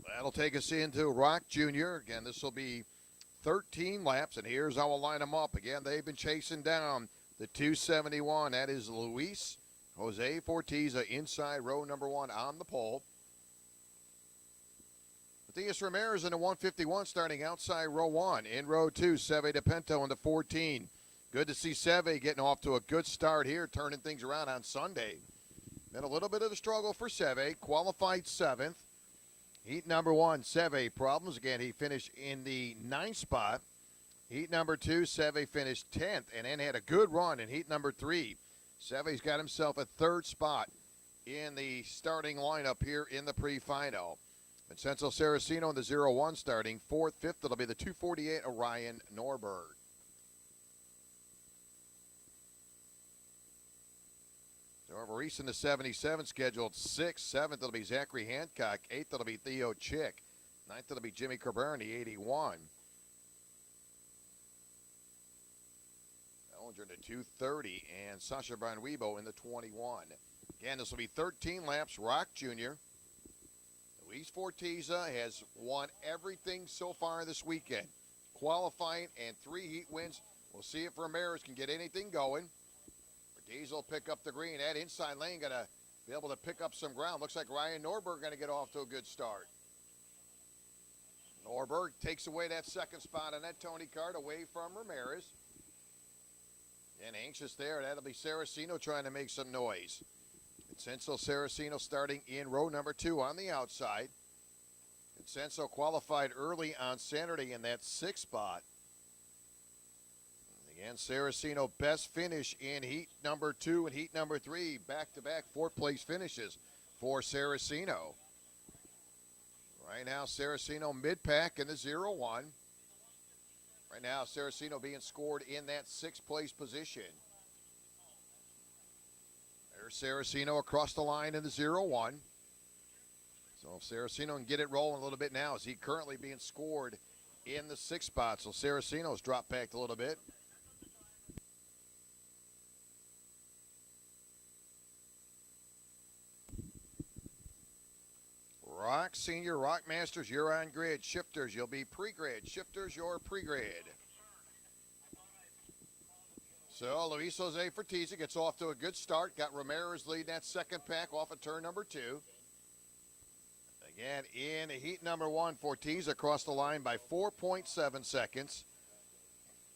That'll take us into Rock Jr. Again, this will be 13 laps, and here's how we'll line them up. Again, they've been chasing down the 271. That is Luis Jose Fortiza inside row number 1 on the pole. Matias Ramirez in the 151 starting outside row 1. In row 2, Seve DePinto in the 14. Good to see Seve getting off to a good start here, turning things around on Sunday. Been a little bit of a struggle for Seve, qualified 7th. Heat number 1, Seve, problems again. He finished in the 9th spot. Heat number 2, Seve finished 10th and then had a good run in heat number 3. Seve's got himself a 3rd spot in the starting lineup here in the pre-final. Vincenzo Saraceno in the 0-1 starting. 4th, 5th, it'll be the 248 Orion Norberg. Trevor Reese in the 77 scheduled 6th. 7th, it'll be Zachary Hancock. 8th, it'll be Theo Chick. 9th, it'll be Jimmy Cabrera in the 81. Bellinger in the 230 and Sasha Bonwibo in the 21. Again, this will be 13 laps. Rock Jr. Luis Fortiza has won everything so far this weekend. Qualifying and 3 heat wins. We'll see if Ramirez can get anything going. Fortiza will pick up the green. That inside lane going to be able to pick up some ground. Looks like Ryan Norberg going to get off to a good start. Norberg takes away that 2nd spot on that Tony Kart away from Ramirez. And anxious there. That'll be Saraceno trying to make some noise. Vincenzo Saraceno starting in row number 2 on the outside. Vincenzo qualified early on Saturday in that 6th spot. Again, Saraceno best finish in heat number 2 and heat number 3. Back-to-back 4th-place finishes for Saraceno. Right now, Saraceno mid-pack in the 0-1. Right now, Saraceno being scored in that 6th-place position. There's Saraceno across the line in the 0-1. So if Saraceno can get it rolling a little bit now, as he currently being scored in the 6th spot. So Saraceno's dropped back a little bit. Rock Senior, Rock Masters, you're on grid. Shifters, you'll be pre-grid. Shifters, you're pre-grid. So Luis Jose Fortiza gets off to a good start. Got Ramirez leading that 2nd pack off of turn number 2. Again, in heat number 1, Fortiza crossed the line by 4.7 seconds.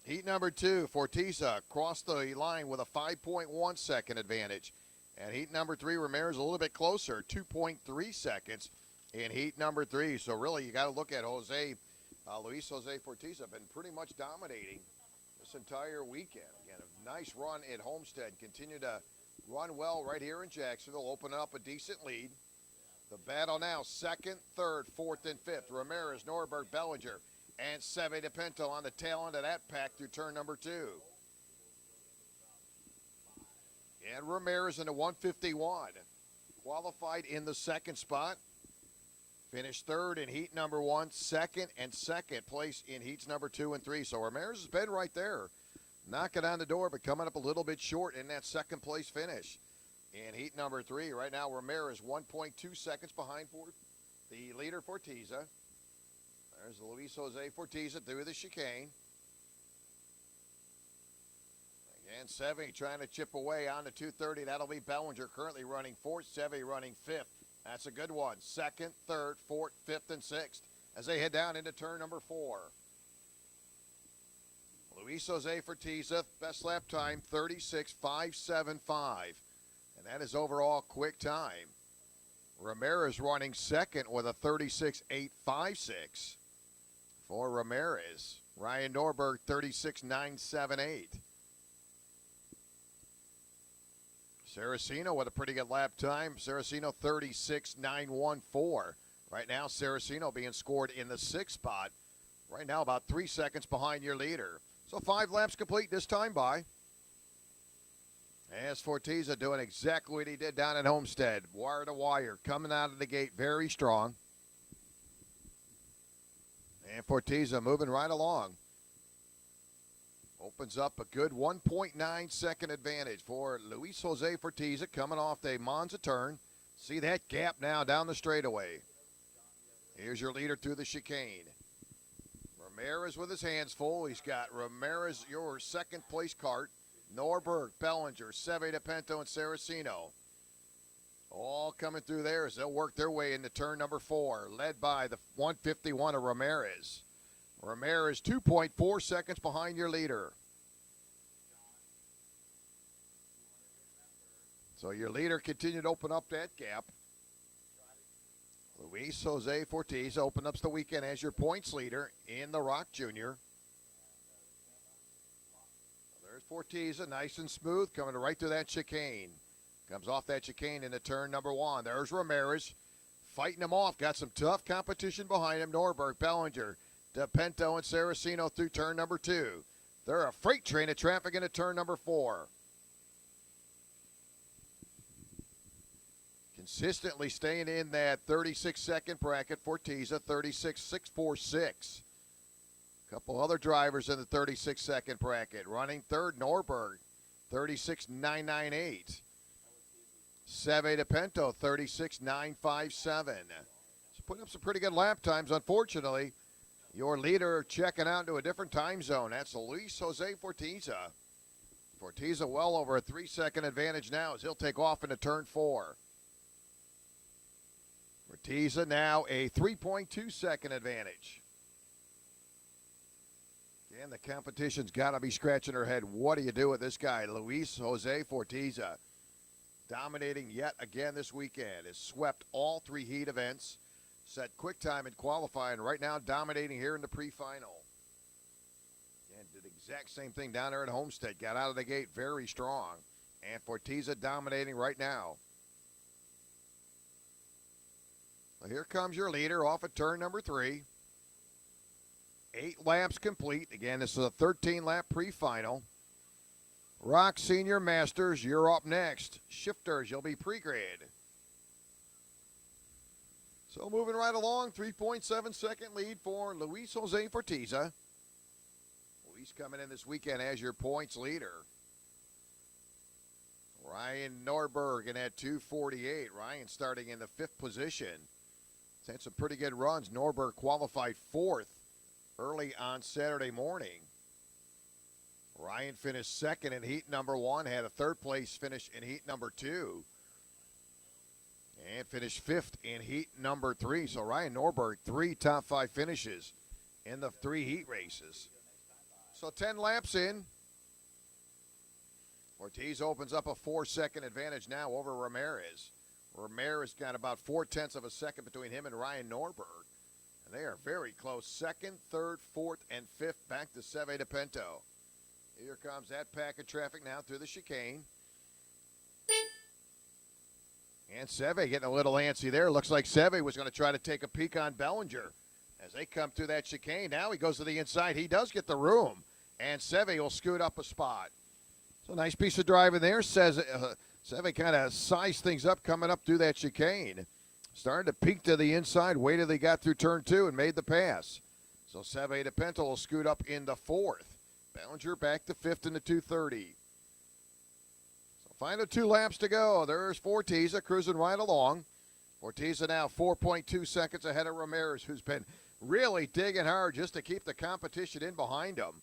Heat number 2, Fortiza crossed the line with a 5.1 second advantage. And heat number 3, Ramirez a little bit closer, 2.3 seconds in heat number 3. So really, you got to look at Luis Jose Fortiza been pretty much dominating this entire weekend. Again, a nice run at Homestead. Continue to run well right here in Jacksonville. Open up a decent lead. The battle now, 2nd, 3rd, 4th, and 5th. Ramirez, Norberg, Bellinger, and Seve DePinto on the tail end of that pack through turn number 2. And Ramirez in the 151. Qualified in the 2nd spot. Finished 3rd in heat number 1, 2nd, and 2nd place in heats number 2 and 3. So Ramirez has been right there. Knocking on the door, but coming up a little bit short in that 2nd place finish. In heat number 3, right now Ramirez 1.2 seconds behind for the leader Fortiza. There's Luis Jose Fortiza through the chicane. Again, Seve trying to chip away on the 230. That'll be Bellinger currently running 4th, Seve running 5th. That's a good one. 2nd, 3rd, 4th, 5th, and 6th as they head down into turn number 4. Luis Jose Fortiza, best lap time, 36.575. And that is overall quick time. Ramirez running 2nd with a 36.856 for Ramirez. Ryan Norberg, 36.978. Saraceno with a pretty good lap time. Saraceno 36.914. Right now, Saraceno being scored in the 6th spot. Right now, about 3 seconds behind your leader. So 5 laps complete this time by. As Fortiza doing exactly what he did down at Homestead. Wire to wire, coming out of the gate very strong. And Fortiza moving right along. Opens up a good 1.9 second advantage for Luis Jose Fortiza coming off the Monza turn. See that gap now down the straightaway. Here's your leader through the chicane. Ramirez with his hands full. He's got Ramirez, your second place cart. Norberg, Bellinger, Seve DePinto, and Saraceno. All coming through there as they'll work their way into turn number 4, led by the 151 of Ramirez. Ramirez 2.4 seconds behind your leader. So your leader continued to open up that gap. Luis Jose Fortiz opened up the weekend as your points leader in the Rock Junior. There's Fortiz, nice and smooth, coming right through that chicane. Comes off that chicane into turn number 1. There's Ramirez fighting him off. Got some tough competition behind him. Norberg, Bellinger, DePinto, and Saraceno through turn number 2. They're a freight train of traffic into turn number 4. Consistently staying in that 36-second bracket. Fortiza, 36.646. A couple other drivers in the 36-second bracket. Running third, Norberg, 36.998. Seve DePinto, 36.957. He's putting up some pretty good lap times. Unfortunately, your leader checking out into a different time zone. That's Luis Jose Fortiza. Fortiza well over a 3-second advantage now as he'll take off into turn 4. Fortiza now a 3.2-second advantage. Again, the competition's got to be scratching their head. What do you do with this guy? Luis Jose Fortiza, dominating yet again this weekend. Has swept all 3 heat events, set quick time in qualifying. Right now dominating here in the pre-final. And did the exact same thing down there at Homestead. Got out of the gate very strong. And Fortiza dominating right now. Well, here comes your leader off at turn number 3. 8 laps complete. Again, this is a 13-lap pre-final. Rock Senior Masters, you're up next. Shifters, you'll be pre-grade. So moving right along, 3.7-second lead for Luis Jose Fortiza. Luis coming in this weekend as your points leader. Ryan Norberg in at 2:48. Ryan starting in the 5th position. He's had some pretty good runs. Norberg qualified 4th early on Saturday morning. Ryan finished 2nd in heat number 1, had a 3rd place finish in heat number 2, and finished 5th in heat number 3. So Ryan Norberg, 3 top 5 finishes in the 3 heat races. So 10 laps in. Ortiz opens up a 4-second advantage now over Ramirez. Ramirez got about 0.4 of a second between him and Ryan Norberg. And they are very close. 2nd, 3rd, 4th, and 5th back to Seve DePinto. Here comes that pack of traffic now through the chicane. And Seve getting a little antsy there. Looks like Seve was going to try to take a peek on Bellinger as they come through that chicane. Now he goes to the inside. He does get the room. And Seve will scoot up a spot. So nice piece of driving there. Seve kind of sized things up coming up through that chicane. Starting to peek to the inside. Waited till he got through turn 2 and made the pass. So Seve DePinto will scoot up into 4th. Bellinger back to 5th in the 2:30. So final 2 laps to go. There's Fortiza cruising right along. Fortiza now 4.2 seconds ahead of Ramirez, who's been really digging hard just to keep the competition in behind him.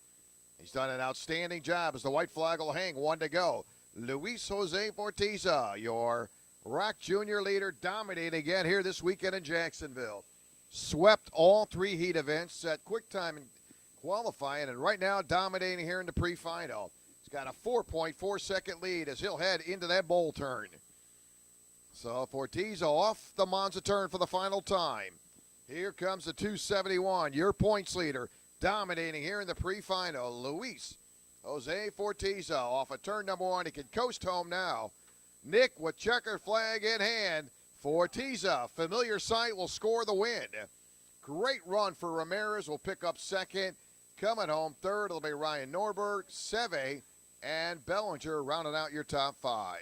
He's done an outstanding job as the white flag will hang. 1 to go. Luis Jose Fortiza, your Rock Junior leader, dominating again here this weekend in Jacksonville. Swept all 3 heat events, set quick time in qualifying, and right now dominating here in the pre-final. He's got a 4.4-second lead as he'll head into that bowl turn. So Fortiza off the Monza turn for the final time. Here comes the 271, your points leader, dominating here in the pre-final. Luis Jose Fortiza off of turn number 1. He can coast home now. Nick with checkered flag in hand. Fortiza, familiar sight, will score the win. Great run for Ramirez. Will pick up 2nd. Coming home 3rd, it'll be Ryan Norberg, Seve, and Bellinger rounding out your top 5.